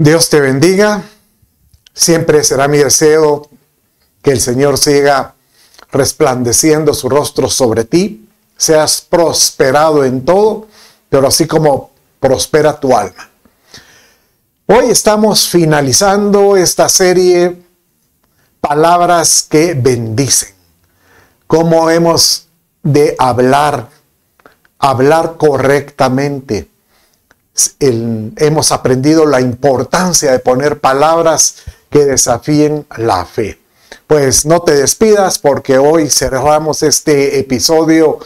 Dios te bendiga. Siempre será mi deseo que el Señor siga resplandeciendo su rostro sobre ti. Seas prosperado en todo, pero así como prospera tu alma. Hoy estamos finalizando esta serie Palabras que bendicen. Cómo hemos de hablar correctamente. Hemos aprendido la importancia de poner palabras que desafíen la fe. Pues no te despidas, porque hoy cerramos este episodio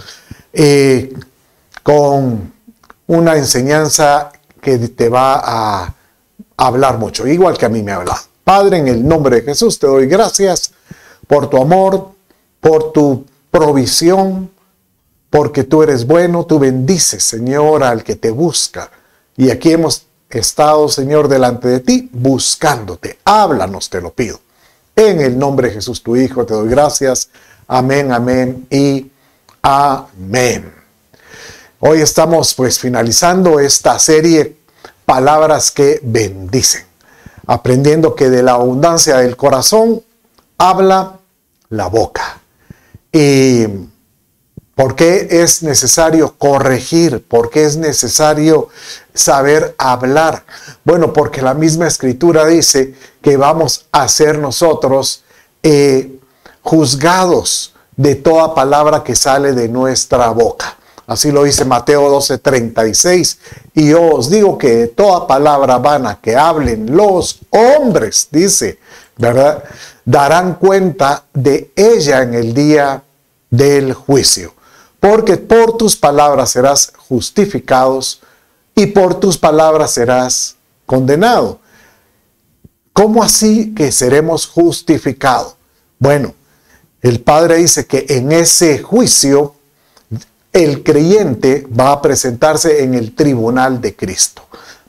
con una enseñanza que te va a hablar mucho, igual que a mí me ha hablado. Padre, en el nombre de Jesús te doy gracias por tu amor, por tu provisión, porque tú eres bueno, tú bendices, Señor, al que te busca. Y aquí hemos estado, Señor, delante de ti, buscándote. Háblanos, te lo pido. En el nombre de Jesús, tu Hijo, te doy gracias. Amén, amén y amén. Hoy estamos pues finalizando esta serie Palabras que bendicen. Aprendiendo que de la abundancia del corazón habla la boca. Y ¿por qué es necesario corregir? ¿Por qué es necesario saber hablar? Bueno, porque la misma Escritura dice que vamos a ser nosotros juzgados de toda palabra que sale de nuestra boca. Así lo dice Mateo 12:36. Y yo os digo que de toda palabra vana que hablen los hombres, dice, ¿verdad?, darán cuenta de ella en el día del juicio. Porque por tus palabras serás justificados y por tus palabras serás condenado. ¿Cómo así que seremos justificados? Bueno, el Padre dice que en ese juicio el creyente va a presentarse en el tribunal de Cristo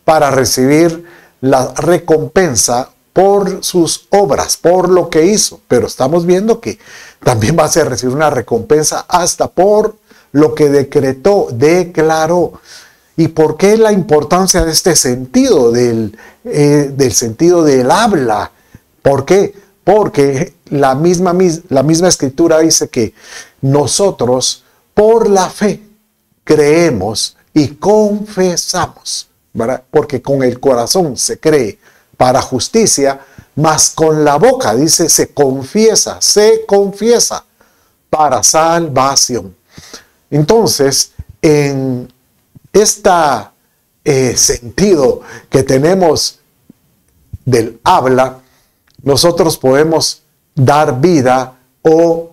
para recibir la recompensa por sus obras, por lo que hizo. Pero estamos viendo que también va a recibir una recompensa hasta por lo que declaró. ¿Y por qué la importancia de este sentido, del sentido del habla? ¿Por qué? Porque la misma Escritura dice que nosotros por la fe creemos y confesamos, ¿verdad? Porque con el corazón se cree para justicia, mas con la boca, dice, se confiesa para salvación. Entonces, en este sentido que tenemos del habla, nosotros podemos dar vida o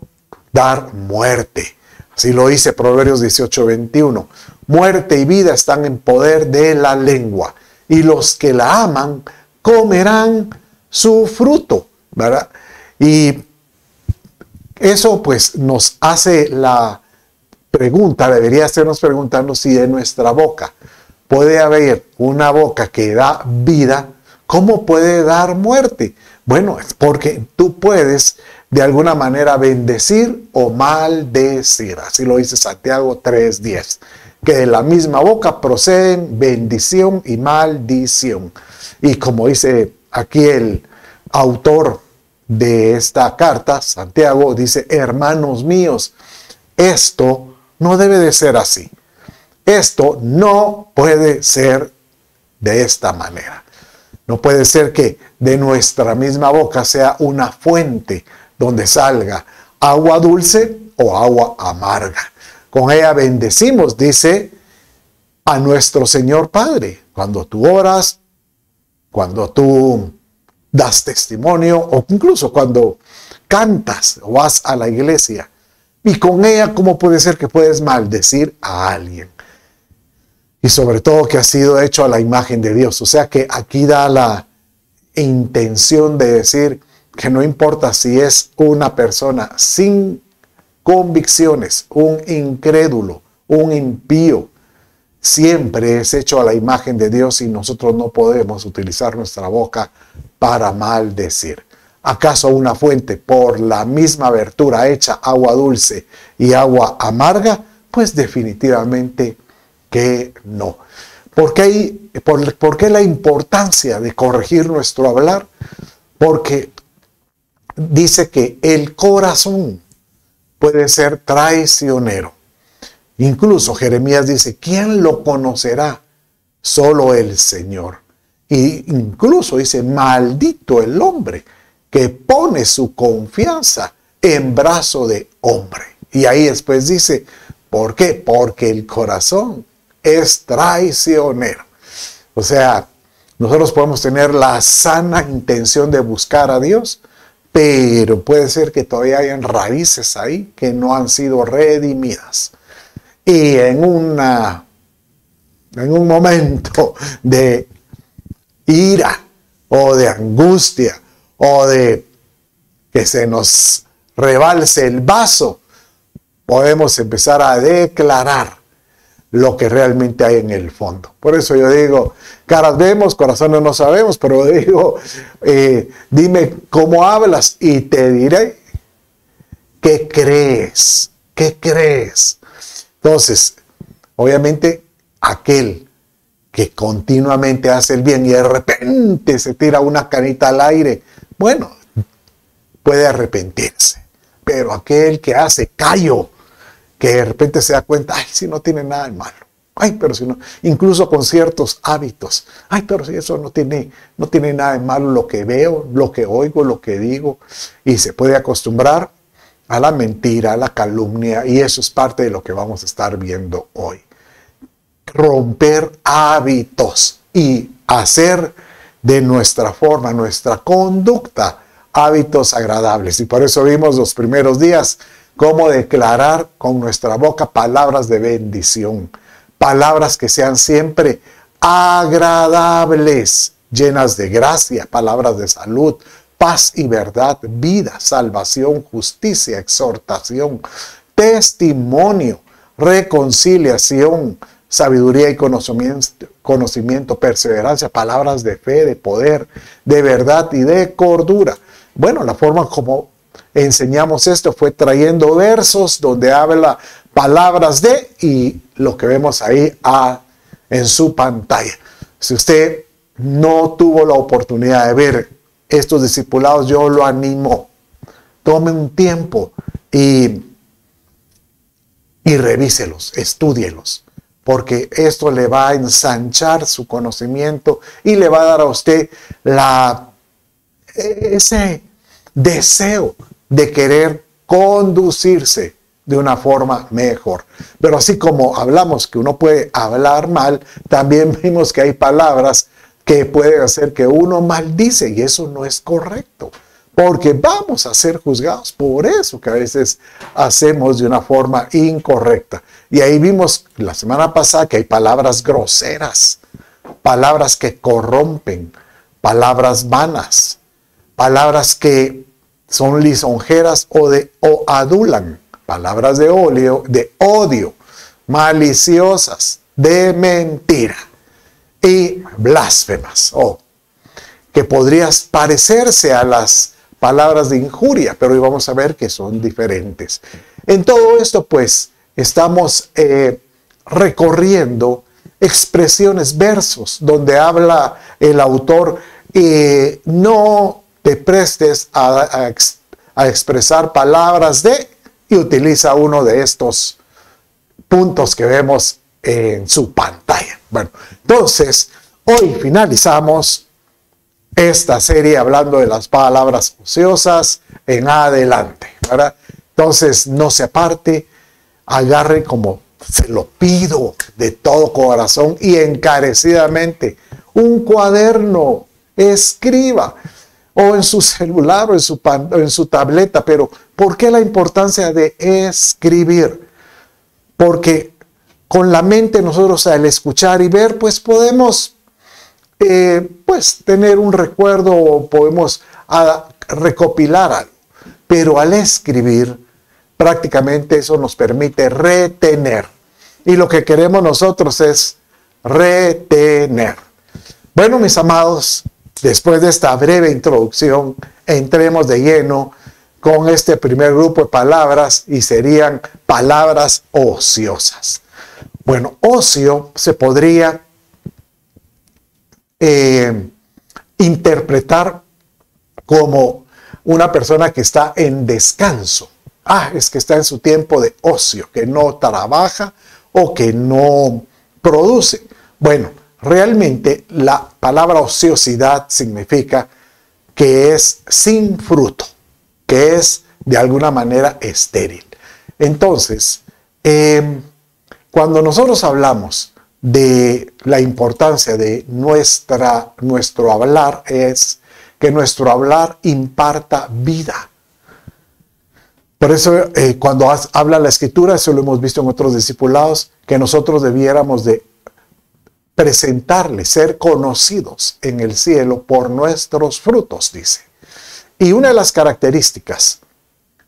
dar muerte. Así lo dice Proverbios 18:21. Muerte y vida están en poder de la lengua, y los que la aman comerán su fruto, ¿verdad? Y eso pues nos hace la pregunta, debería hacernos preguntarnos si de nuestra boca puede haber una boca que da vida. ¿Cómo puede dar muerte? Bueno, es porque tú puedes de alguna manera bendecir o maldecir. Así lo dice Santiago 3:10. Que de la misma boca proceden bendición y maldición. Y como dice aquí el autor de esta carta, Santiago, dice: hermanos míos, esto no debe de ser así. Esto no puede ser de esta manera. No puede ser que de nuestra misma boca sea una fuente donde salga agua dulce o agua amarga. Con ella bendecimos, dice, a nuestro Señor Padre. Cuando tú oras, cuando tú das testimonio, o incluso cuando cantas o vas a la iglesia. Y con ella, ¿cómo puede ser que puedes maldecir a alguien? Y sobre todo que ha sido hecho a la imagen de Dios. O sea que aquí da la intención de decir que no importa si es una persona sin convicciones, un incrédulo, un impío, siempre es hecho a la imagen de Dios y nosotros no podemos utilizar nuestra boca para maldecir. ¿Acaso una fuente por la misma abertura hecha agua dulce y agua amarga? Pues definitivamente que no. ¿Por qué la importancia de corregir nuestro hablar? Porque dice que el corazón puede ser traicionero. Incluso Jeremías dice, ¿quién lo conocerá? Solo el Señor. Y incluso dice, maldito el hombre que pone su confianza en brazo de hombre. Y ahí después dice, ¿por qué? Porque el corazón es traicionero. O sea, nosotros podemos tener la sana intención de buscar a Dios, pero puede ser que todavía hayan raíces ahí que no han sido redimidas. Y en un momento de ira o de angustia o de que se nos rebalse el vaso, podemos empezar a declarar lo que realmente hay en el fondo. Por eso yo digo, caras vemos, corazones no sabemos, pero digo, dime cómo hablas y te diré qué crees, qué crees. Entonces, obviamente, aquel que continuamente hace el bien y de repente se tira una canita al aire, bueno, puede arrepentirse. Pero aquel que hace callo, que de repente se da cuenta, ay, si no tiene nada de malo. Ay, pero si no, incluso con ciertos hábitos. Ay, pero si eso no tiene nada de malo lo que veo, lo que oigo, lo que digo. Y se puede acostumbrar a la mentira, a la calumnia, y eso es parte de lo que vamos a estar viendo hoy. Romper hábitos y hacer de nuestra forma, nuestra conducta, hábitos agradables. Y por eso vimos los primeros días cómo declarar con nuestra boca palabras de bendición, palabras que sean siempre agradables, llenas de gracia, palabras de salud, paz y verdad, vida, salvación, justicia, exhortación, testimonio, reconciliación, sabiduría y conocimiento, perseverancia, palabras de fe, de poder, de verdad y de cordura. Bueno, la forma como enseñamos esto fue trayendo versos donde habla palabras de, y lo que vemos ahí en su pantalla. Si usted no tuvo la oportunidad de ver estos discipulados, yo lo animo. Tome un tiempo y revíselos, estúdielos, porque esto le va a ensanchar su conocimiento y le va a dar a usted ese deseo de querer conducirse de una forma mejor. Pero así como hablamos que uno puede hablar mal, también vimos que hay palabras que pueden hacer que uno maldice, y eso no es correcto, porque vamos a ser juzgados por eso que a veces hacemos de una forma incorrecta. Y ahí vimos la semana pasada que hay palabras groseras, palabras que corrompen, palabras vanas, palabras que son lisonjeras o adulan, palabras de odio, maliciosas, de mentira y blasfemas, que podrías parecerse a las palabras de injuria, pero hoy vamos a ver que son diferentes. En todo esto, pues, estamos recorriendo expresiones, versos, donde habla el autor, no te prestes a expresar palabras y utiliza uno de estos puntos que vemos en su pantalla. Bueno, entonces, hoy finalizamos esta serie hablando de las palabras ociosas en adelante, ¿verdad? Entonces, no se aparte, agarre, como se lo pido de todo corazón y encarecidamente, un cuaderno, escriba, o en su celular o en su tableta. Pero ¿por qué la importancia de escribir? Porque con la mente nosotros, al escuchar y ver, pues podemos tener un recuerdo, o podemos recopilar algo. Pero al escribir, prácticamente eso nos permite retener. Y lo que queremos nosotros es retener. Bueno, mis amados, después de esta breve introducción, entremos de lleno con este primer grupo de palabras, y serían palabras ociosas. Bueno, ocio se podría interpretar como una persona que está en descanso. Es que está en su tiempo de ocio, que no trabaja o que no produce. Bueno, realmente la palabra ociosidad significa que es sin fruto, que es de alguna manera estéril. Entonces, cuando nosotros hablamos de la importancia de nuestro hablar, es que nuestro hablar imparta vida. Por eso cuando habla la Escritura, eso lo hemos visto en otros discipulados, que nosotros debiéramos de presentarle, ser conocidos en el cielo por nuestros frutos, dice. Y una de las características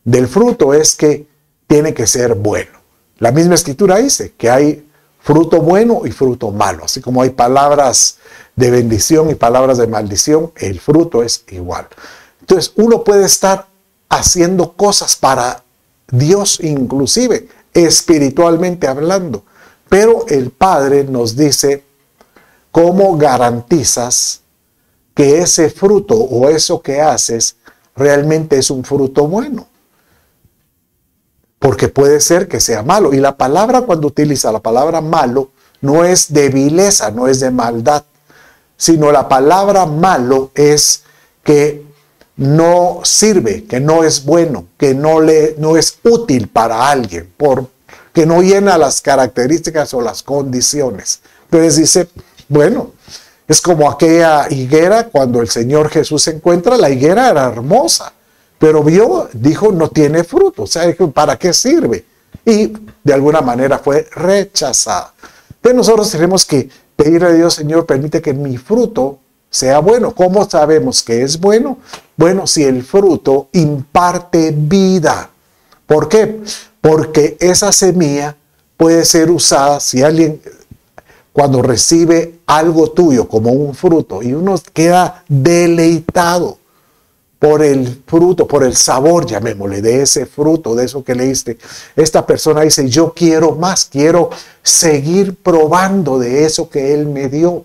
del fruto es que tiene que ser bueno. La misma Escritura dice que hay fruto bueno y fruto malo. Así como hay palabras de bendición y palabras de maldición, el fruto es igual. Entonces uno puede estar haciendo cosas para Dios, inclusive espiritualmente hablando, pero el Padre nos dice: ¿cómo garantizas que ese fruto o eso que haces realmente es un fruto bueno? Porque puede ser que sea malo. Y la palabra, cuando utiliza la palabra malo, no es de vileza, no es de maldad, sino la palabra malo es que no sirve, que no es bueno, que no es útil para alguien, porque no llena las características o las condiciones. Entonces dice, bueno, es como aquella higuera cuando el Señor Jesús se encuentra, la higuera era hermosa, pero dijo, no tiene fruto, o sea, ¿para qué sirve? Y de alguna manera fue rechazada. Entonces nosotros tenemos que pedirle a Dios: Señor, permite que mi fruto sea bueno. ¿Cómo sabemos que es bueno? Bueno, si el fruto imparte vida. ¿Por qué? Porque esa semilla puede ser usada si alguien, cuando recibe algo tuyo como un fruto, y uno queda deleitado por el fruto, por el sabor, llamémosle, de ese fruto, de eso que le diste. Esta persona dice: yo quiero más, quiero seguir probando de eso que Él me dio.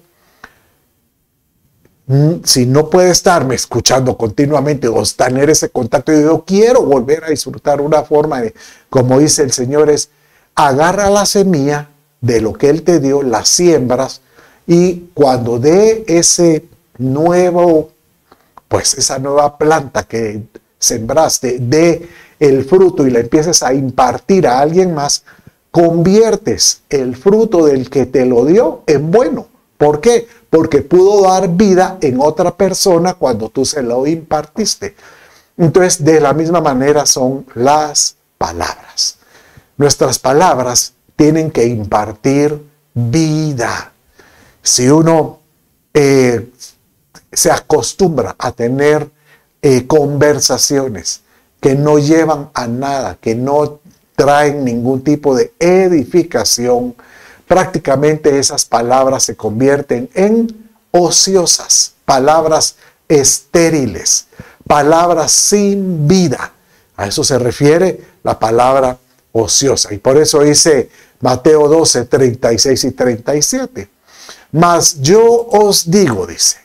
Si no puede estarme escuchando continuamente o tener ese contacto, yo quiero volver a disfrutar. Una forma de, como dice el Señor, es: agarra la semilla de lo que Él te dio, la siembras, y cuando dé ese nuevo, pues esa nueva planta que sembraste, dé el fruto y la empieces a impartir a alguien más, conviertes el fruto del que te lo dio en bueno. ¿Por qué? Porque pudo dar vida en otra persona cuando tú se lo impartiste. Entonces, de la misma manera son las palabras. Nuestras palabras tienen que impartir vida. Si uno se acostumbra a tener conversaciones que no llevan a nada, que no traen ningún tipo de edificación, prácticamente esas palabras se convierten en ociosas, palabras estériles, palabras sin vida. A eso se refiere la palabra ociosa. Y por eso dice Mateo 12, 36 y 37. Mas yo os digo, dice,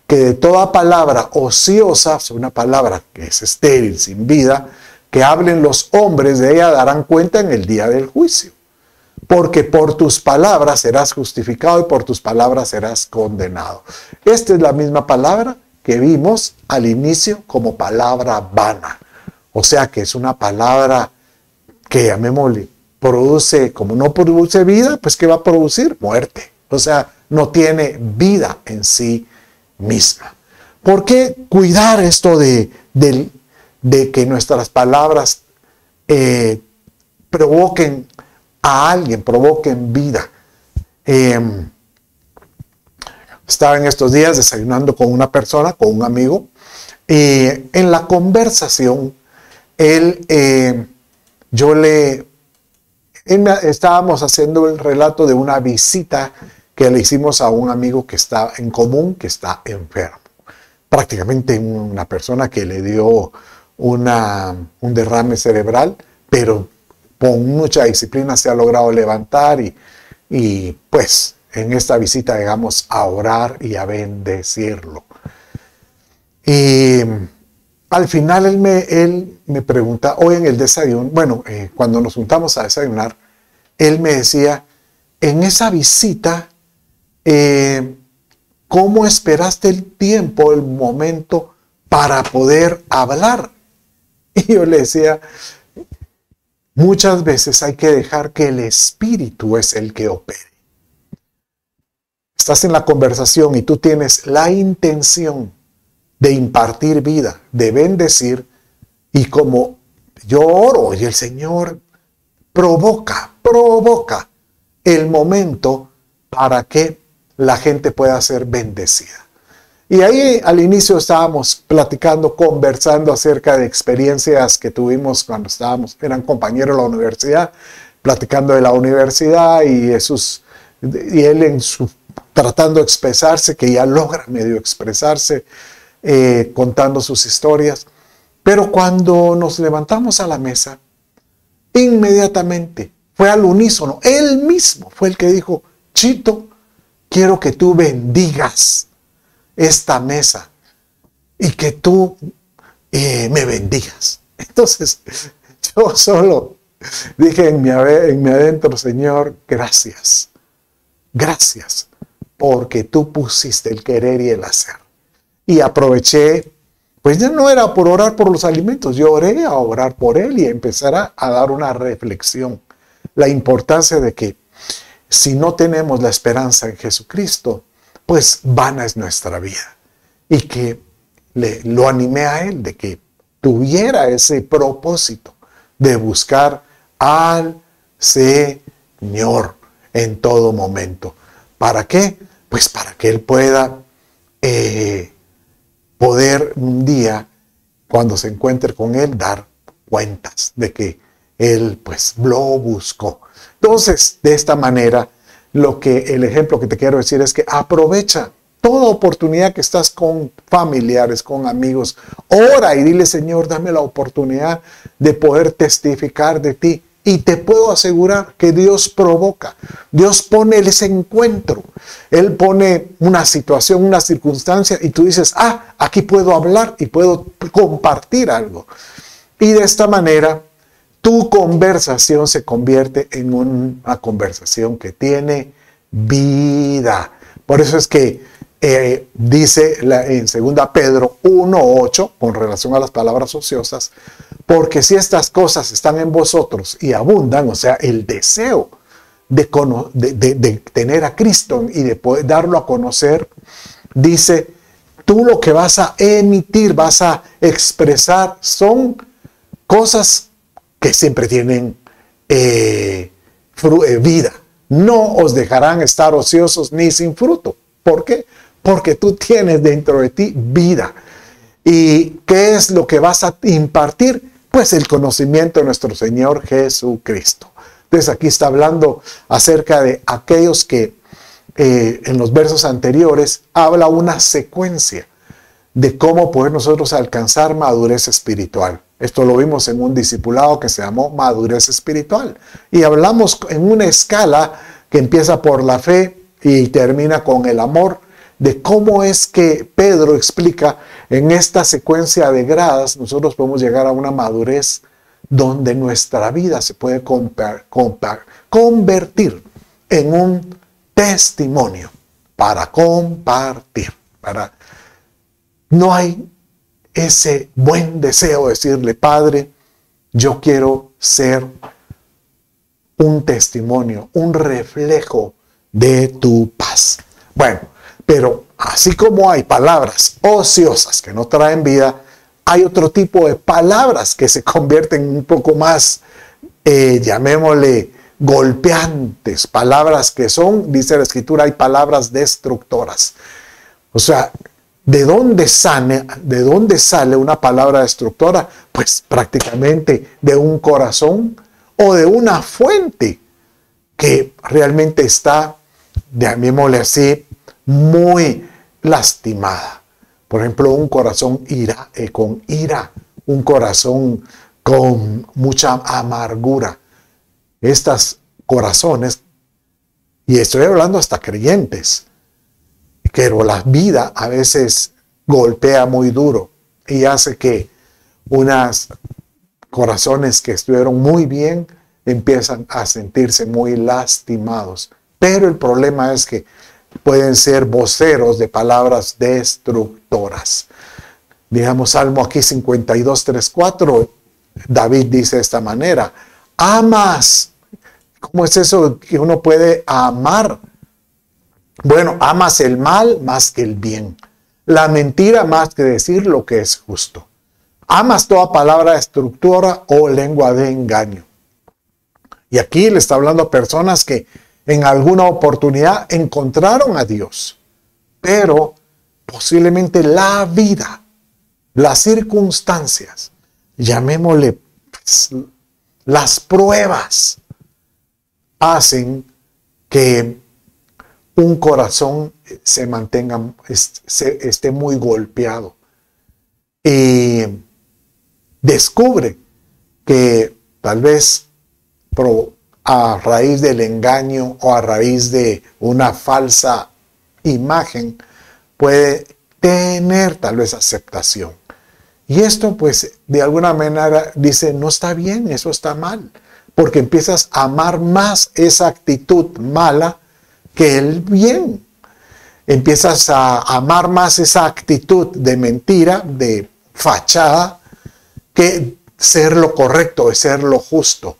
que de toda palabra ociosa, una palabra que es estéril, sin vida, que hablen los hombres, de ella darán cuenta en el día del juicio. Porque por tus palabras serás justificado y por tus palabras serás condenado. Esta es la misma palabra que vimos al inicio como palabra vana. O sea que es una palabra que, llamémosle, produce, como no produce vida, pues ¿qué va a producir? Muerte. O sea, no tiene vida en sí misma. ¿Por qué cuidar esto de que nuestras palabras provoquen a alguien, provoquen vida? Estaba en estos días desayunando con una persona, con un amigo, y en la conversación, estábamos haciendo el relato de una visita que le hicimos a un amigo que está en común, que está enfermo. Prácticamente una persona que le dio un derrame cerebral, pero con mucha disciplina se ha logrado levantar y pues en esta visita llegamos a orar y a bendecirlo. Y al final él me pregunta, hoy en el desayuno, cuando nos juntamos a desayunar, él me decía, en esa visita, ¿cómo esperaste el tiempo, el momento para poder hablar? Y yo le decía, muchas veces hay que dejar que el Espíritu es el que opere. Estás en la conversación y tú tienes la intención de impartir vida, de bendecir, y como yo oro y el Señor provoca el momento para que la gente pueda ser bendecida. Y ahí al inicio estábamos platicando, conversando acerca de experiencias que tuvimos cuando eran compañeros de la universidad, platicando de la universidad y él tratando de expresarse, que ya logra medio expresarse, contando sus historias. Pero cuando nos levantamos a la mesa, inmediatamente fue al unísono. Él mismo fue el que dijo, Chito, quiero que tú bendigas esta mesa y que tú me bendigas. Entonces yo solo dije en mi adentro, Señor, gracias porque tú pusiste el querer y el hacer. Y aproveché, pues ya no era por orar por los alimentos, yo oré a orar por él y empezar a dar una reflexión. La importancia de que si no tenemos la esperanza en Jesucristo, pues vana es nuestra vida. Y que lo animé a él de que tuviera ese propósito de buscar al Señor en todo momento. ¿Para qué? Pues para que él pueda poder un día, cuando se encuentre con él, dar cuentas de que él pues lo buscó. Entonces, de esta manera, el ejemplo que te quiero decir es que aprovecha toda oportunidad que estás con familiares, con amigos. Ora y dile, Señor, dame la oportunidad de poder testificar de ti. Y te puedo asegurar que Dios provoca. Dios pone ese encuentro. Él pone una situación, una circunstancia y tú dices, aquí puedo hablar y puedo compartir algo. Y de esta manera, tu conversación se convierte en una conversación que tiene vida. Por eso es que dice en 2 Pedro 1:8, con relación a las palabras ociosas, porque si estas cosas están en vosotros y abundan, o sea, el deseo de tener a Cristo y de poder darlo a conocer, dice, tú lo que vas a emitir, vas a expresar, son cosas que siempre tienen vida. No os dejarán estar ociosos ni sin fruto. ¿Por qué? Porque tú tienes dentro de ti vida. ¿Y qué es lo que vas a impartir? Pues el conocimiento de nuestro Señor Jesucristo. Entonces aquí está hablando acerca de aquellos que en los versos anteriores habla una secuencia de cómo poder nosotros alcanzar madurez espiritual. Esto lo vimos en un discipulado que se llamó madurez espiritual. Y hablamos en una escala que empieza por la fe y termina con el amor, de cómo es que Pedro explica en esta secuencia de gradas, nosotros podemos llegar a una madurez donde nuestra vida se puede convertir en un testimonio para compartir. No hay ese buen deseo de decirle, Padre, yo quiero ser un testimonio, un reflejo de tu paz. Bueno, pero así como hay palabras ociosas que no traen vida, hay otro tipo de palabras que se convierten un poco más, llamémosle, golpeantes. Palabras que son, dice la Escritura, hay palabras destructoras. O sea, ¿de dónde sale una palabra destructora? Pues prácticamente de un corazón o de una fuente que realmente está, llamémosle así, muy lastimada. Por ejemplo, un corazón con ira, un corazón con mucha amargura. Estos corazones Y estoy hablando hasta creyentes. Pero la vida a veces golpea muy duro y hace que unos corazones que estuvieron muy bien empiezan a sentirse muy lastimados. Pero el problema es que pueden ser voceros de palabras destructoras. Digamos, Salmo aquí 52, 3, 4, David dice de esta manera: amas. ¿Cómo es eso que uno puede amar? Bueno, amas el mal más que el bien, la mentira más que decir lo que es justo. Amas toda palabra destructora o lengua de engaño. Y aquí le está hablando a personas que en alguna oportunidad encontraron a Dios, pero posiblemente la vida, las circunstancias, llamémosle pues, las pruebas, hacen que un corazón se mantenga, esté muy golpeado. Y descubre que tal vez a raíz del engaño o a raíz de una falsa imagen puede tener tal vez aceptación. Y esto pues de alguna manera dice, no está bien, eso está mal. Porque empiezas a amar más esa actitud mala que el bien. Empiezas a amar más esa actitud de mentira, de fachada, que ser lo correcto, ser lo justo.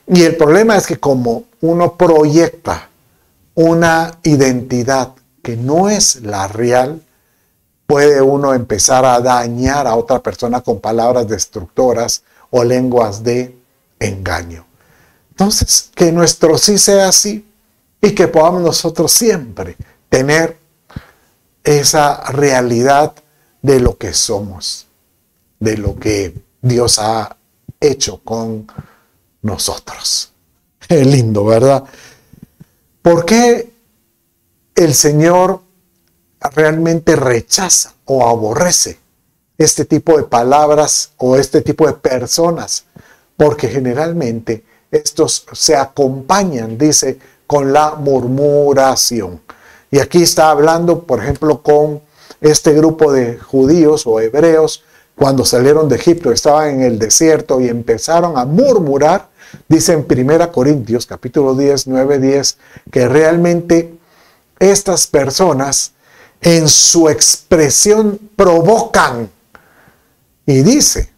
Y el problema es que como uno proyecta una identidad que no es la real, puede uno empezar a dañar a otra persona con palabras destructoras o lenguas de engaño. Entonces, que nuestro sí sea así y que podamos nosotros siempre tener esa realidad de lo que somos, de lo que Dios ha hecho con nosotros. Es lindo, ¿verdad? ¿Por qué el Señor realmente rechaza o aborrece este tipo de palabras o este tipo de personas? Porque generalmente estos se acompañan, dice, con la murmuración. Y aquí está hablando, por ejemplo, con este grupo de judíos o hebreos, cuando salieron de Egipto, estaban en el desierto y empezaron a murmurar. Dice en 1 Corintios, capítulo 10, 9, 10, que realmente estas personas en su expresión provocan. Y dice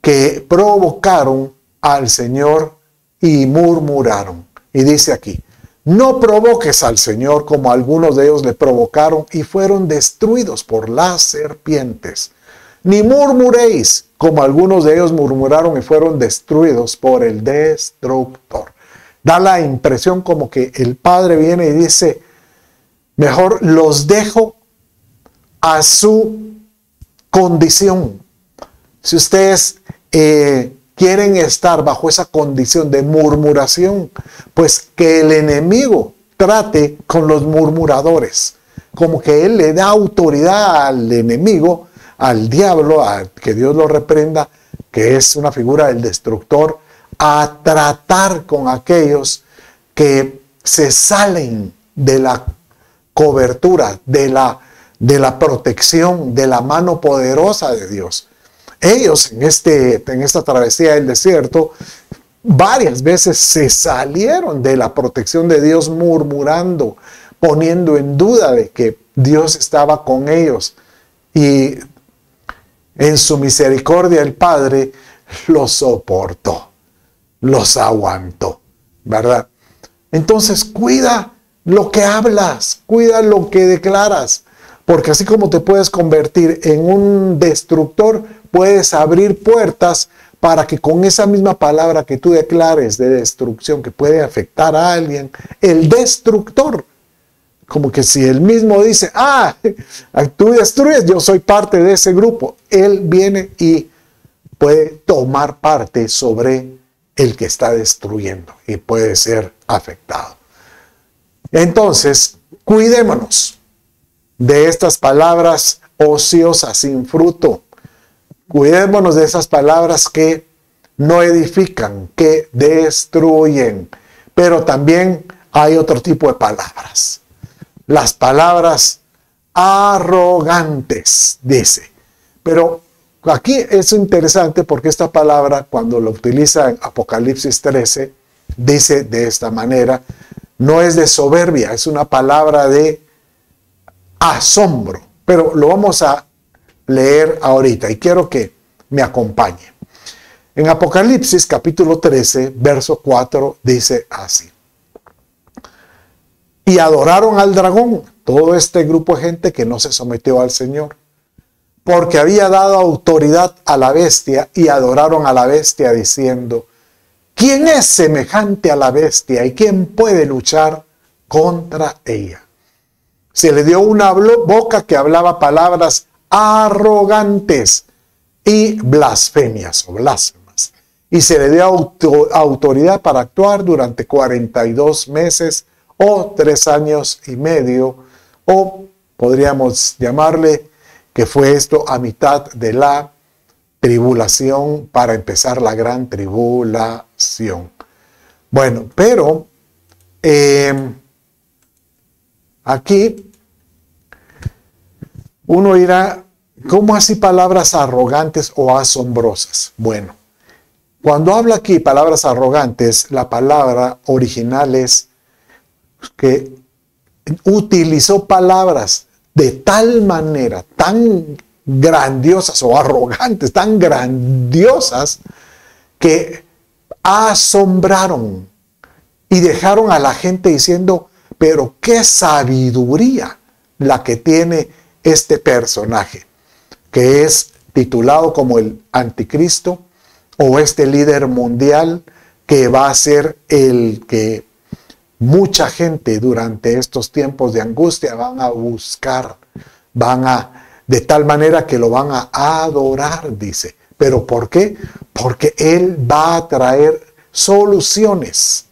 que provocaron al Señor y murmuraron. Y dice aquí, no provoques al Señor como algunos de ellos le provocaron y fueron destruidos por las serpientes. Ni murmuréis como algunos de ellos murmuraron y fueron destruidos por el destructor. Da la impresión como que el Padre viene y dice, mejor los dejo a su condición. Si ustedes quieren estar bajo esa condición de murmuración, pues que el enemigo trate con los murmuradores, como que él le da autoridad al enemigo, al diablo, a que Dios lo reprenda, que es una figura del destructor, a tratar con aquellos que se salen de la cobertura, de la protección, de la mano poderosa de Dios. Ellos en esta travesía del desierto varias veces se salieron de la protección de Dios murmurando, poniendo en duda de que Dios estaba con ellos. Y en su misericordia el Padre los soportó, los aguantó, ¿verdad? Entonces cuida lo que hablas, cuida lo que declaras, porque así como te puedes convertir en un destructor, puedes abrir puertas para que con esa misma palabra que tú declares de destrucción que puede afectar a alguien, el destructor, como que si él mismo dice, tú destruyes, yo soy parte de ese grupo, él viene y puede tomar parte sobre el que está destruyendo y puede ser afectado. Entonces, cuidémonos de estas palabras ociosas, sin fruto. Cuidémonos de esas palabras que no edifican, que destruyen. Pero también hay otro tipo de palabras. Las palabras arrogantes, dice. Pero aquí es interesante porque esta palabra, cuando lo utiliza en Apocalipsis 13, dice de esta manera, no es de soberbia, es una palabra de asombro. Pero lo vamos a leer ahorita y quiero que me acompañe. En Apocalipsis capítulo 13, verso 4, dice así. Y adoraron al dragón, todo este grupo de gente que no se sometió al Señor, porque había dado autoridad a la bestia, y adoraron a la bestia diciendo, ¿quién es semejante a la bestia y quién puede luchar contra ella? Se le dio una boca que hablaba palabras arrogantes y blasfemias o blasfemas. Y se le dio autoridad para actuar durante 42 meses o 3 años y medio, o podríamos llamarle que fue esto a mitad de la tribulación para empezar la gran tribulación. Bueno, pero aquí uno dirá, ¿cómo así palabras arrogantes o asombrosas? Bueno, cuando habla aquí palabras arrogantes, la palabra original es que utilizó palabras de tal manera, tan grandiosas o arrogantes, tan grandiosas, que asombraron y dejaron a la gente diciendo, pero qué sabiduría la que tiene este personaje, que es titulado como el anticristo o este líder mundial que va a ser el que mucha gente durante estos tiempos de angustia van a buscar, de tal manera que lo van a adorar, dice. ¿Pero por qué? Porque él va a traer soluciones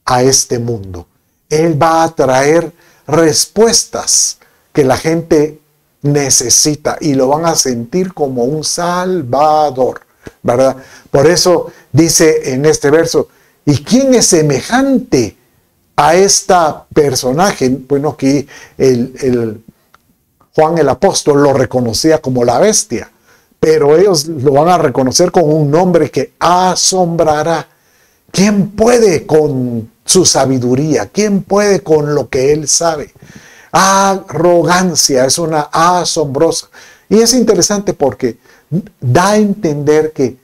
a este mundo. Él va a traer respuestas que la gente necesita y lo van a sentir como un salvador, ¿verdad? Por eso dice en este verso, ¿y quién es semejante a esta personaje? Bueno, aquí Juan el apóstol lo reconocía como la bestia, pero ellos lo van a reconocer con un nombre que asombrará. ¿Quién puede con su sabiduría? ¿Quién puede con lo que él sabe? Arrogancia, es una asombrosa. Y es interesante porque da a entender que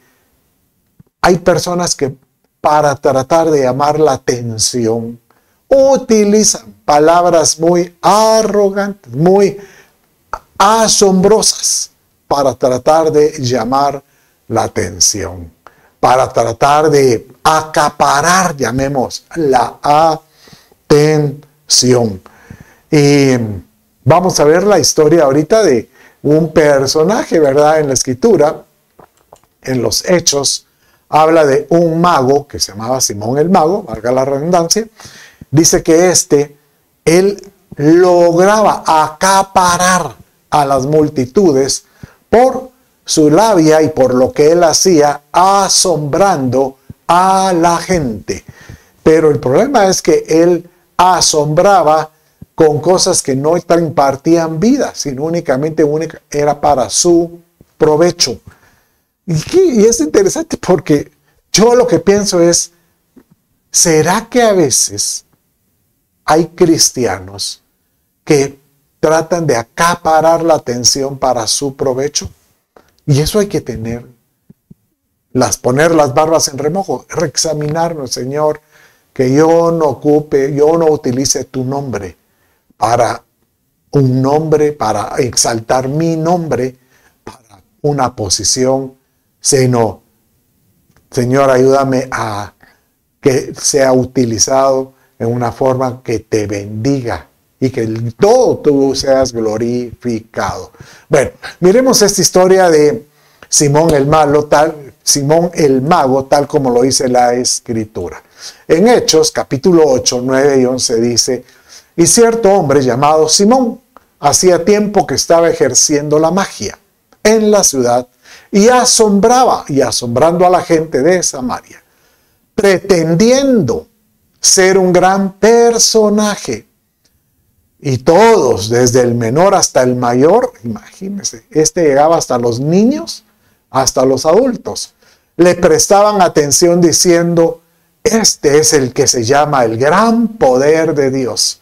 hay personas que para tratar de llamar la atención utilizan palabras muy arrogantes, muy asombrosas para tratar de llamar la atención, para tratar de acaparar, llamemos, la atención. Y vamos a ver la historia ahorita de un personaje, ¿verdad? En la escritura, en los Hechos, habla de un mago que se llamaba Simón el Mago, valga la redundancia. Dice que él lograba acaparar a las multitudes por su labia y por lo que él hacía, asombrando a la gente. Pero el problema es que él asombraba con cosas que no impartían vida, sino únicamente era para su provecho. Y es interesante porque yo lo que pienso es, ¿será que a veces hay cristianos que tratan de acaparar la atención para su provecho? Y eso hay que poner las barbas en remojo, reexaminarnos, Señor, que yo no utilice tu nombre para para exaltar mi nombre, para una posición, sino, Señor, ayúdame a que sea utilizado en una forma que te bendiga y que todo tú seas glorificado. Bueno, miremos esta historia de Simón el Mago, tal como lo dice la Escritura. En Hechos, capítulo 8, 9 y 11 dice, y cierto hombre llamado Simón hacía tiempo que estaba ejerciendo la magia en la ciudad y asombrando a la gente de Samaria, pretendiendo ser un gran personaje. Y todos, desde el menor hasta el mayor, imagínense, llegaba hasta los niños, hasta los adultos, le prestaban atención diciendo, este es el que se llama el gran poder de Dios.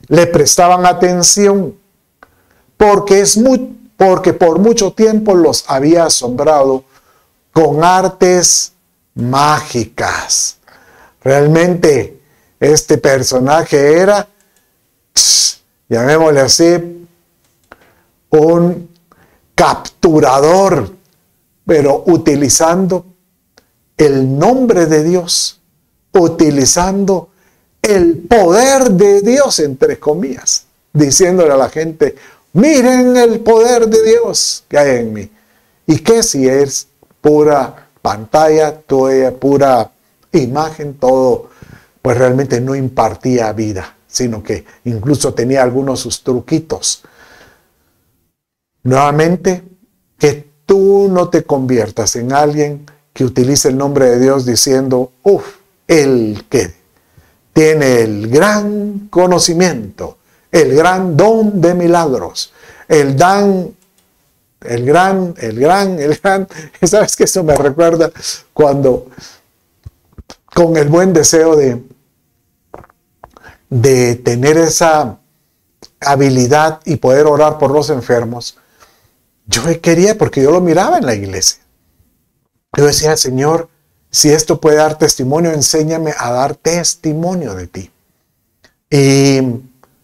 Le prestaban atención porque por mucho tiempo los había asombrado con artes mágicas. Realmente este personaje era, llamémosle así, un capturador, pero utilizando el nombre de Dios, utilizando el poder de Dios, entre comillas, diciéndole a la gente, miren el poder de Dios que hay en mí. Y que si es pura pantalla, pura imagen, todo, pues realmente no impartía vida, sino que incluso tenía algunos sus truquitos. Nuevamente, que tú no te conviertas en alguien que utilice el nombre de Dios diciendo, el que tiene el gran conocimiento, el gran don de milagros, el gran, ¿sabes qué? Eso me recuerda cuando, con el buen deseo de tener esa habilidad y poder orar por los enfermos, yo quería, porque yo lo miraba en la iglesia. Yo decía, Señor, si esto puede dar testimonio, enséñame a dar testimonio de ti. Y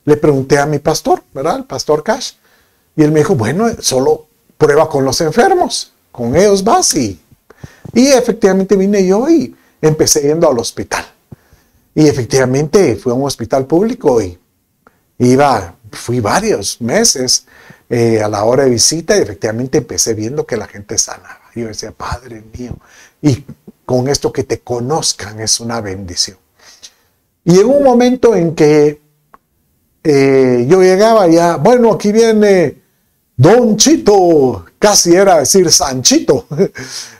le pregunté a mi pastor, ¿verdad? El pastor Cash. Y él me dijo, bueno, solo prueba con los enfermos. Con ellos vas. Y efectivamente vine yo y empecé yendo al hospital. Y efectivamente fui a un hospital público y fui varios meses a la hora de visita y efectivamente empecé viendo que la gente sanaba. Y yo decía, Padre mío, y con esto que te conozcan es una bendición. Y llegó un momento en que yo llegaba ya, bueno, aquí viene Don Chito, casi era decir Sanchito,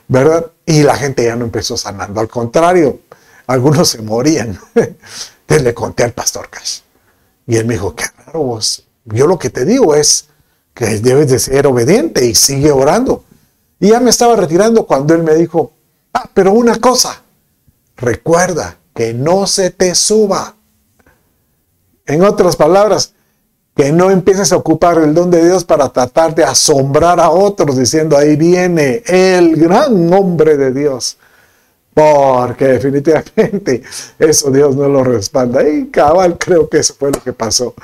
¿verdad? Y la gente ya no empezó sanando, al contrario, algunos se morían. Entonces le conté al pastor Cash. Y él me dijo, qué raro vos. Yo lo que te digo es que debes de ser obediente y sigue orando. Y ya me estaba retirando cuando él me dijo, pero una cosa, recuerda que no se te suba. En otras palabras, que no empieces a ocupar el don de Dios para tratar de asombrar a otros diciendo, ahí viene el gran hombre de Dios. Porque definitivamente eso Dios no lo respalda. Y cabal, creo que eso fue lo que pasó.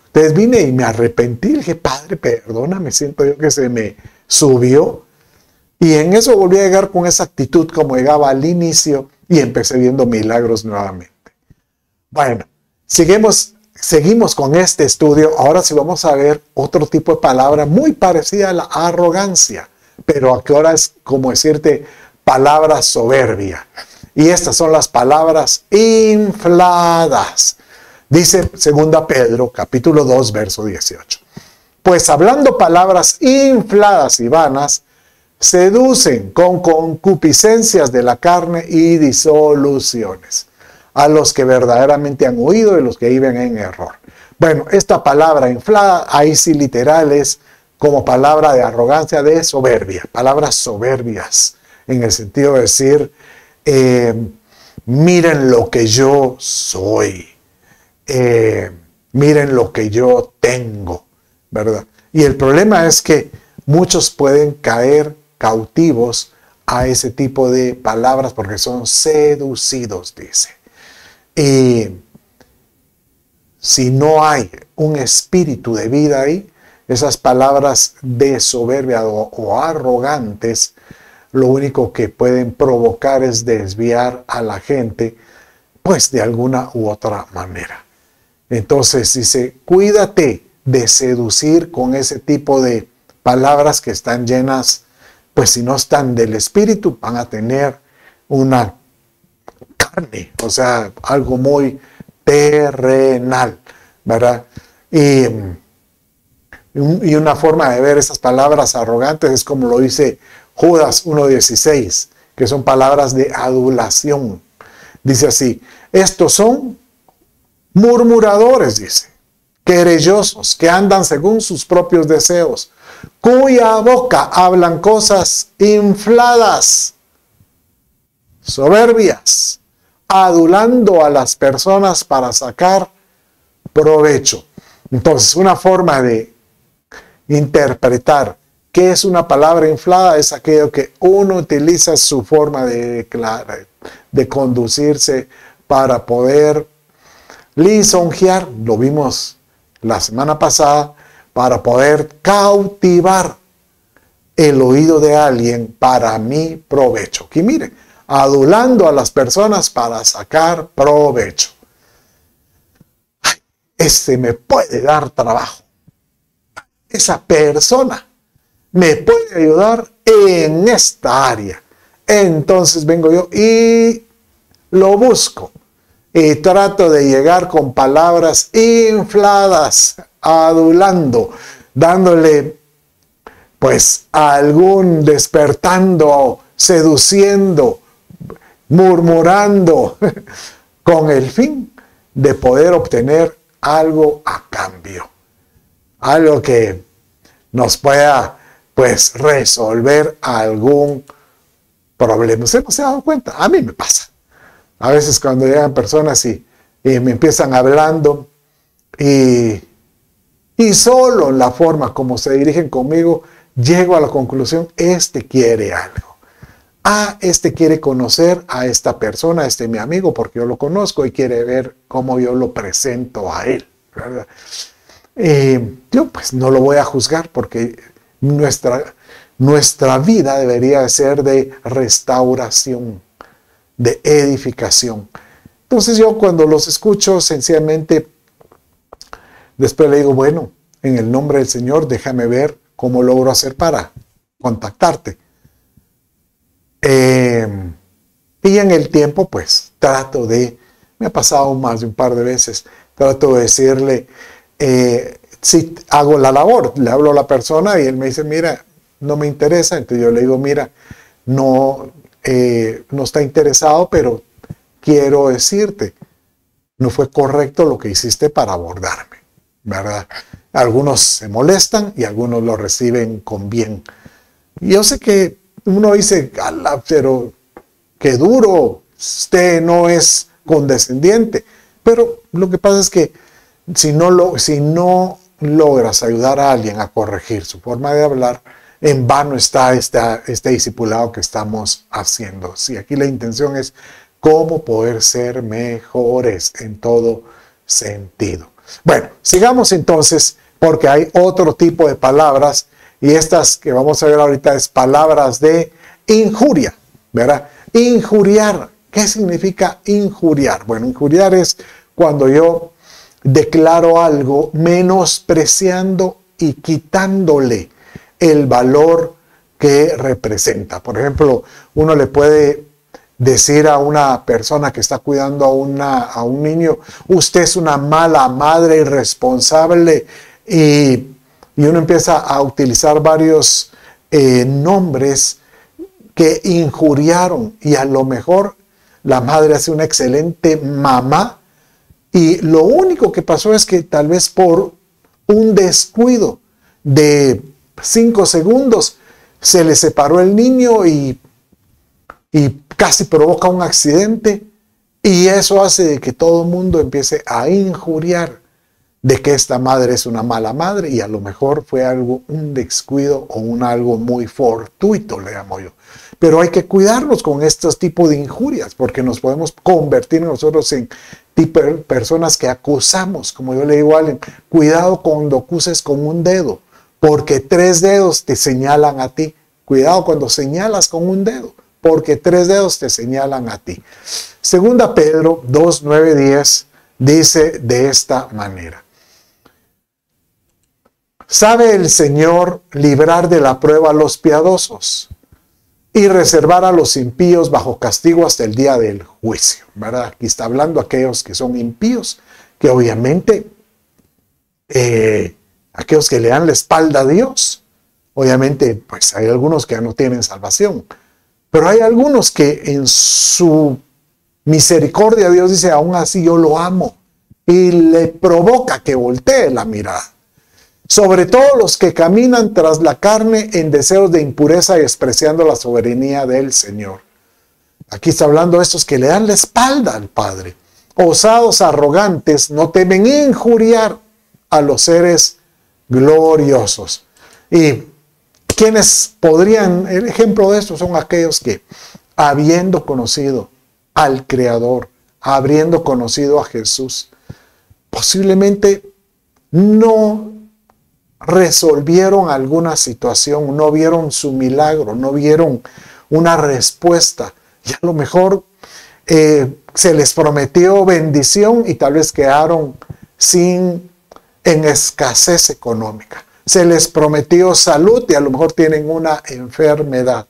Entonces vine y me arrepentí. Le dije, Padre, perdóname, siento yo que se me subió. Y en eso volví a llegar con esa actitud como llegaba al inicio y empecé viendo milagros nuevamente. Bueno, seguimos con este estudio. Ahora sí vamos a ver otro tipo de palabra muy parecida a la arrogancia, pero que ahora es como decirte palabra soberbia. Y estas son las palabras infladas. Dice 2 Pedro, capítulo 2, verso 18. Pues hablando palabras infladas y vanas, seducen con concupiscencias de la carne y disoluciones a los que verdaderamente han huido y los que viven en error. Bueno, esta palabra inflada, ahí sí literal es como palabra de arrogancia, de soberbia, palabras soberbias, en el sentido de decir, miren lo que yo soy, miren lo que yo tengo, ¿verdad? Y el problema es que muchos pueden caer cautivos a ese tipo de palabras porque son seducidos, dice. Y si no hay un espíritu de vida ahí, esas palabras de soberbia o arrogantes, lo único que pueden provocar es desviar a la gente, pues de alguna u otra manera. Entonces dice, cuídate de seducir con ese tipo de palabras que están llenas, pues si no están del espíritu, van a tener una carne, o sea, algo muy terrenal, ¿verdad? Y una forma de ver esas palabras arrogantes es como lo dice Judas 1:16, que son palabras de adulación. Dice así, Estos son murmuradores, dice, querellosos, que andan según sus propios deseos, cuya boca hablan cosas infladas, soberbias, adulando a las personas para sacar provecho. Entonces, una forma de interpretar qué es una palabra inflada es aquello que uno utiliza su forma de conducirse para poder lisonjear, lo vimos la semana pasada, para poder cautivar el oído de alguien para mi provecho. Aquí mire, adulando a las personas para sacar provecho. Ay, ese me puede dar trabajo. Esa persona me puede ayudar en esta área. Entonces vengo yo y lo busco. Y trato de llegar con palabras infladas, adulando, dándole pues algún despertando, seduciendo, murmurando, con el fin de poder obtener algo a cambio. Algo que nos pueda pues resolver algún problema. ¿Usted no se ha dado cuenta? A mí me pasa. A veces cuando llegan personas y me empiezan hablando y solo en la forma como se dirigen conmigo, llego a la conclusión, este quiere algo. Este quiere conocer a esta persona, este es mi amigo porque yo lo conozco y quiere ver cómo yo lo presento a él, ¿verdad? Yo pues no lo voy a juzgar porque nuestra vida debería ser de restauración, de edificación. Entonces yo cuando los escucho sencillamente después le digo, bueno, en el nombre del Señor déjame ver cómo logro hacer para contactarte. Y en el tiempo pues trato de, me ha pasado más de un par de veces, trato de decirle, si hago la labor, le hablo a la persona y él me dice, mira, no me interesa. Entonces yo le digo, mira, no está interesado, pero quiero decirte, no fue correcto lo que hiciste para abordarme, ¿verdad? Algunos se molestan y algunos lo reciben con bien. Yo sé que uno dice, pero qué duro, usted no es condescendiente, pero lo que pasa es que si no logras ayudar a alguien a corregir su forma de hablar, en vano está este discipulado que estamos haciendo. Sí, aquí la intención es cómo poder ser mejores en todo sentido. Bueno, sigamos entonces, porque hay otro tipo de palabras, y estas que vamos a ver ahorita es palabras de injuria, ¿verdad? Injuriar. ¿Qué significa injuriar? Bueno, injuriar es cuando yo declaro algo menospreciando y quitándole el valor que representa. Por ejemplo, uno le puede decir a una persona que está cuidando a un niño, usted es una mala madre irresponsable, y uno empieza a utilizar varios nombres que injuriaron, y a lo mejor la madre hace una excelente mamá y lo único que pasó es que tal vez por un descuido de 5 segundos se le separó el niño y casi provoca un accidente, y eso hace de que todo el mundo empiece a injuriar de que esta madre es una mala madre, y a lo mejor fue un descuido o algo muy fortuito, le llamo yo. Pero hay que cuidarnos con estos tipos de injurias, porque nos podemos convertir nosotros en personas que acusamos. Como yo le digo a alguien, cuidado cuando acuses con un dedo, porque 3 dedos te señalan a ti. Cuidado cuando señalas con un dedo, porque 3 dedos te señalan a ti. Segunda Pedro 2, 9, 10 dice de esta manera: ¿sabe el Señor librar de la prueba a los piadosos y reservar a los impíos bajo castigo hasta el día del juicio? ¿Verdad? Aquí está hablando aquellos que son impíos, que obviamente aquellos que le dan la espalda a Dios, obviamente pues hay algunos que ya no tienen salvación, pero hay algunos que en su misericordia, Dios dice, aún así yo lo amo. Y le provoca que voltee la mirada. Sobre todo los que caminan tras la carne en deseos de impureza y despreciando la soberanía del Señor. Aquí está hablando de estos que le dan la espalda al Padre. Osados, arrogantes, no temen injuriar a los seres gloriosos. Y quienes podrían, el ejemplo de esto son aquellos que, habiendo conocido al Creador, habiendo conocido a Jesús, posiblemente no resolvieron alguna situación, no vieron su milagro, no vieron una respuesta. Y a lo mejor se les prometió bendición y tal vez quedaron en escasez económica. Se les prometió salud y a lo mejor tienen una enfermedad.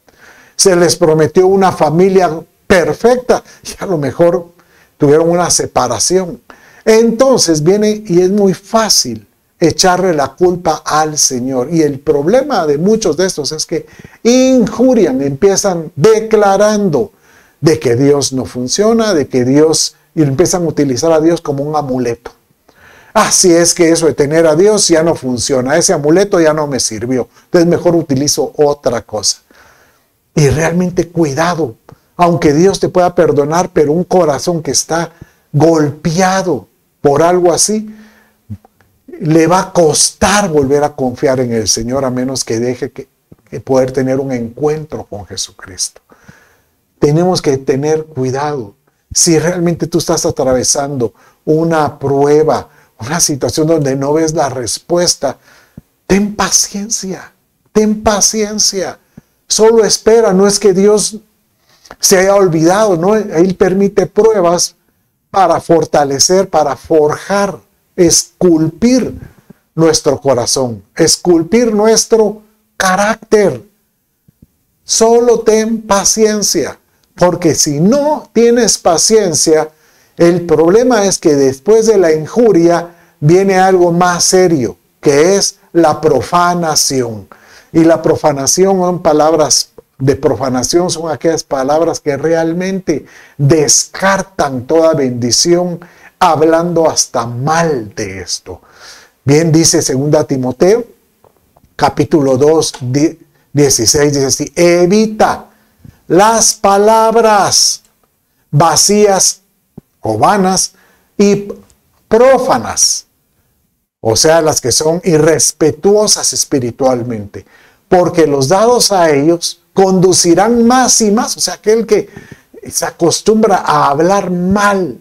Se les prometió una familia perfecta y a lo mejor tuvieron una separación. Entonces viene y es muy fácil echarle la culpa al Señor. Y el problema de muchos de estos es que injurian, empiezan declarando de que Dios no funciona, de que Dios, y empiezan a utilizar a Dios como un amuleto. Así es que eso de tener a Dios ya no funciona, ese amuleto ya no me sirvió, entonces mejor utilizo otra cosa. Y realmente cuidado, aunque Dios te pueda perdonar, pero un corazón que está golpeado por algo así, le va a costar volver a confiar en el Señor a menos que deje que poder tener un encuentro con Jesucristo. Tenemos que tener cuidado. Si realmente tú estás atravesando una prueba, una situación donde no ves la respuesta, ten paciencia, ten paciencia. Solo espera, no es que Dios se haya olvidado, ¿no? Él permite pruebas para fortalecer, para forjar, esculpir nuestro corazón, esculpir nuestro carácter. Solo ten paciencia, porque si no tienes paciencia, el problema es que después de la injuria viene algo más serio, que es la profanación. Y la profanación son palabras de profanación, son aquellas palabras que realmente descartan toda bendición, hablando hasta mal de esto. Bien dice 2 Timoteo, capítulo 2, 16, dice así: evita las palabras vacías o vanas y prófanas, o sea, las que son irrespetuosas espiritualmente, porque los dados a ellos conducirán más y más. O sea, aquel que se acostumbra a hablar mal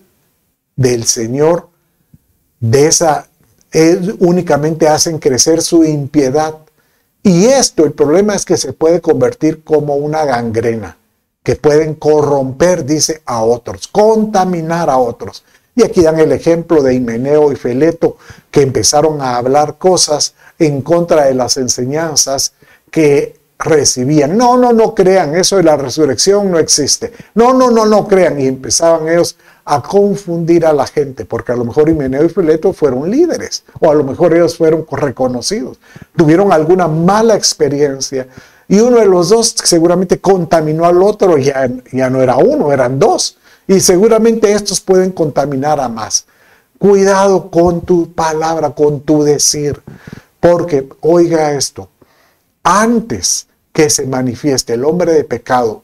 del Señor, únicamente hacen crecer su impiedad. Y esto, el problema es que se puede convertir como una gangrena, que pueden corromper, dice, a otros, contaminar a otros. Y aquí dan el ejemplo de Himeneo y Fileto, que empezaron a hablar cosas en contra de las enseñanzas que recibían. No crean, eso de la resurrección no existe. No crean. Y empezaban ellos a confundir a la gente, porque a lo mejor Himeneo y Fileto fueron líderes, o a lo mejor ellos fueron reconocidos, tuvieron alguna mala experiencia, y uno de los dos seguramente contaminó al otro, ya no era uno, eran dos, y seguramente estos pueden contaminar a más. Cuidado con tu palabra, con tu decir, porque, oiga esto, antes que se manifieste el hombre de pecado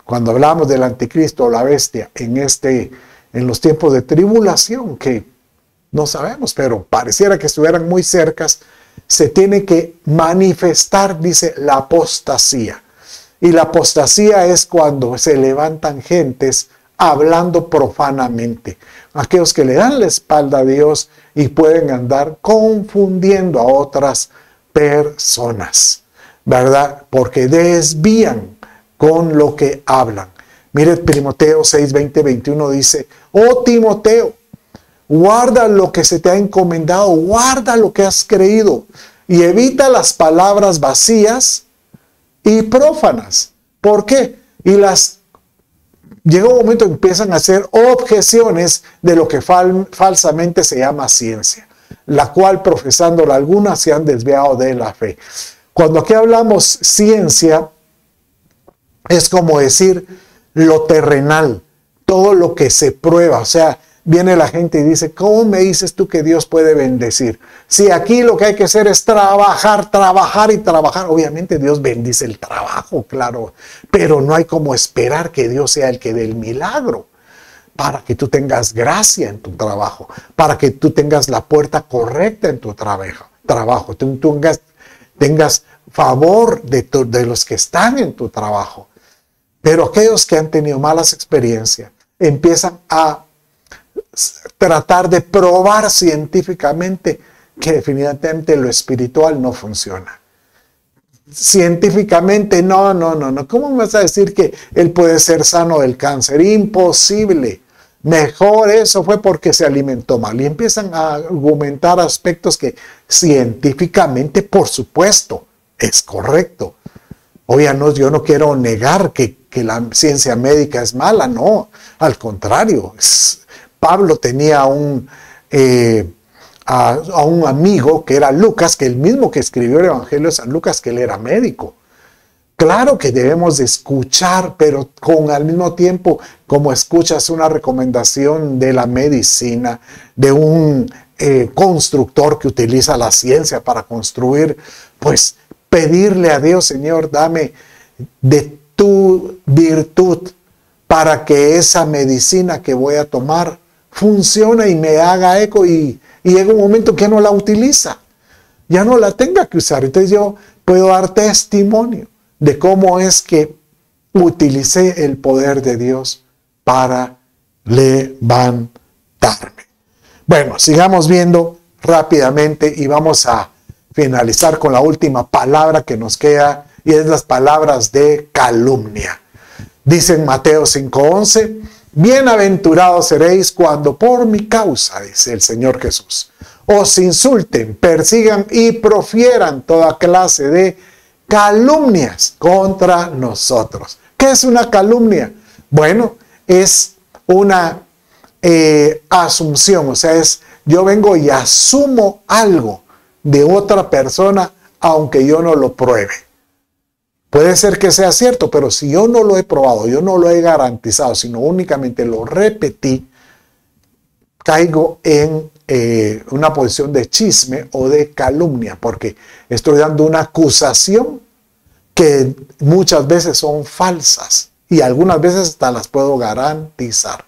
cuando hablamos del anticristo o la bestia en los tiempos de tribulación, que no sabemos, pero pareciera que estuvieran muy cercas, se tiene que manifestar, dice, la apostasía. Y la apostasía es cuando se levantan gentes hablando profanamente. Aquellos que le dan la espalda a Dios y pueden andar confundiendo a otras personas, ¿verdad? Porque desvían con lo que hablan. Mire, Timoteo 6, 20, 21 dice: oh Timoteo, guarda lo que se te ha encomendado, guarda lo que has creído y evita las palabras vacías y prófanas. ¿Por qué? Llega un momento en que empiezan a hacer objeciones de lo que falsamente se llama ciencia, la cual profesándola algunas se han desviado de la fe. Cuando aquí hablamos ciencia, es como decir lo terrenal, todo lo que se prueba. O sea, viene la gente y dice, ¿cómo me dices tú que Dios puede bendecir? Si aquí lo que hay que hacer es trabajar, trabajar y trabajar. Obviamente Dios bendice el trabajo, claro, pero no hay como esperar que Dios sea el que dé el milagro para que tú tengas gracia en tu trabajo, para que tú tengas la puerta correcta en tu trabajo, tú tengas favor de los que están en tu trabajo. Pero aquellos que han tenido malas experiencias empiezan a tratar de probar científicamente que definitivamente lo espiritual no funciona. Científicamente, no. ¿Cómo me vas a decir que él puede ser sano del cáncer? Imposible. Mejor eso fue porque se alimentó mal. Y empiezan a argumentar aspectos que científicamente, por supuesto, es correcto. Oye, no, yo no quiero negar que la ciencia médica es mala, no. Al contrario, Pablo tenía a un amigo que era Lucas, que el mismo que escribió el Evangelio de San Lucas, que él era médico. Claro que debemos de escuchar, pero al mismo tiempo, como escuchas una recomendación de la medicina, de un constructor que utiliza la ciencia para construir, pues pedirle a Dios, Señor, dame de tu virtud para que esa medicina que voy a tomar funcione y me haga eco y llega un momento que no la utiliza, ya no la tenga que usar. Entonces yo puedo dar testimonio de cómo es que utilicé el poder de Dios para levantarme. Bueno, sigamos viendo rápidamente y vamos a finalizar con la última palabra que nos queda y es las palabras de calumnia. Dice en Mateo 5:11, bienaventurados seréis cuando por mi causa, dice el Señor Jesús, os insulten, persigan y profieran toda clase de calumnias contra nosotros. ¿Qué es una calumnia? Bueno, es una asunción, o sea, es yo vengo y asumo algo de otra persona aunque yo no lo pruebe. Puede ser que sea cierto, pero si yo no lo he probado, yo no lo he garantizado, sino únicamente lo repetí, caigo en una posición de chisme o de calumnia, porque estoy dando una acusación que muchas veces son falsas y algunas veces hasta las puedo garantizar.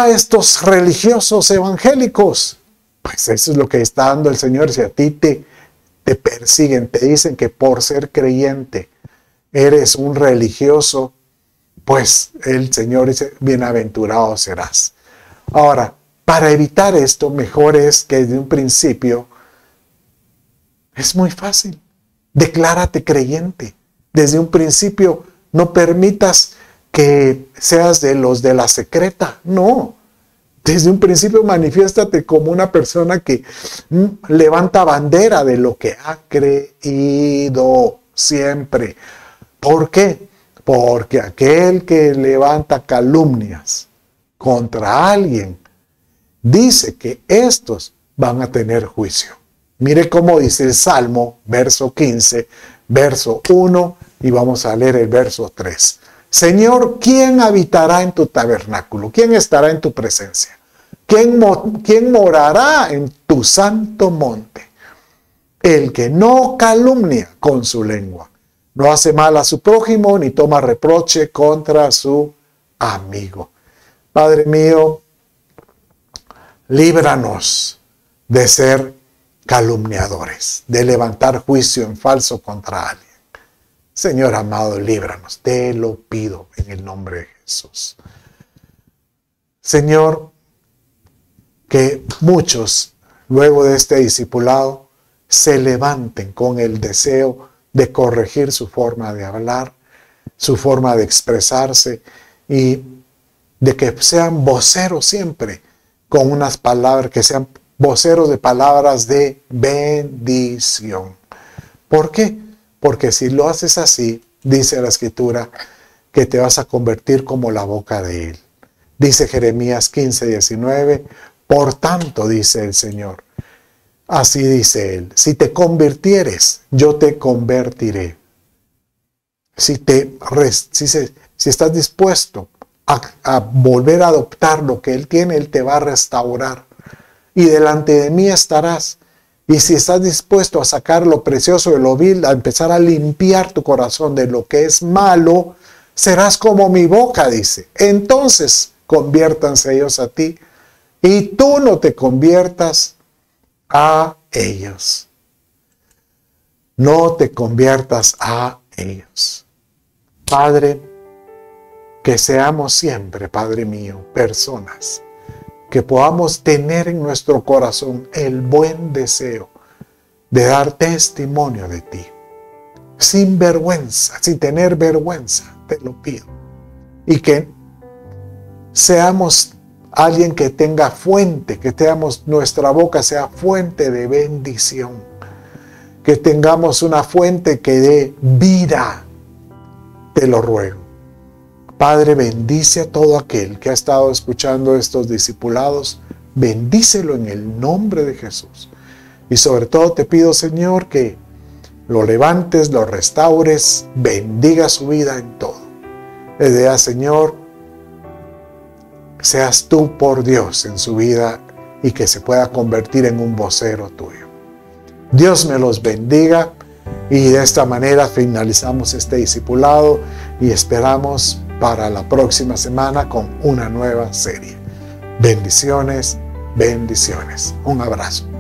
Estos religiosos evangélicos, pues eso es lo que está dando el Señor. Si a ti te persiguen, te dicen que por ser creyente eres un religioso, pues el Señor dice, bienaventurado serás. Ahora, para evitar esto, mejor es que desde un principio, es muy fácil, declárate creyente. Desde un principio, no permitas que seas de los de la secreta, no. Desde un principio manifiéstate como una persona que levanta bandera de lo que ha creído siempre. ¿Por qué? Porque aquel que levanta calumnias contra alguien dice que estos van a tener juicio. Mire cómo dice el Salmo, verso 15, verso 1, y vamos a leer el verso 3. Señor, ¿quién habitará en tu tabernáculo? ¿Quién estará en tu presencia? ¿Quién morará en tu santo monte? El que no calumnia con su lengua, no hace mal a su prójimo, ni toma reproche contra su amigo. Padre mío, líbranos de ser calumniadores, de levantar juicio en falso contra alguien. Señor amado, líbranos, te lo pido en el nombre de Jesús. Señor, que muchos, luego de este discipulado, se levanten con el deseo de corregir su forma de hablar, su forma de expresarse y de que sean voceros siempre con unas palabras, que sean voceros de palabras de bendición. ¿Por qué? Porque si lo haces así, dice la Escritura, que te vas a convertir como la boca de él. Dice Jeremías 15:19, por tanto, dice el Señor, así dice él, si te convirtieres, yo te convertiré. Si estás dispuesto a volver a adoptar lo que Él tiene, Él te va a restaurar. Y delante de mí estarás. Y si estás dispuesto a sacar lo precioso de lo vil, a empezar a limpiar tu corazón de lo que es malo, serás como mi boca, dice. Entonces conviértanse ellos a ti y tú no te conviertas a ellos. No te conviertas a ellos. Padre, que seamos siempre, Padre mío, personas que podamos tener en nuestro corazón el buen deseo de dar testimonio de ti. Sin vergüenza, sin tener vergüenza, te lo pido. Y que seamos alguien que tenga fuente, que nuestra boca sea fuente de bendición. Que tengamos una fuente que dé vida, te lo ruego. Padre, bendice a todo aquel que ha estado escuchando estos discipulados. Bendícelo en el nombre de Jesús. Y sobre todo te pido, Señor, que lo levantes, lo restaures, bendiga su vida en todo. Le dé, Señor, seas tú por Dios en su vida y que se pueda convertir en un vocero tuyo. Dios me los bendiga y de esta manera finalizamos este discipulado y esperamos para la próxima semana con una nueva serie. Bendiciones, bendiciones. Un abrazo.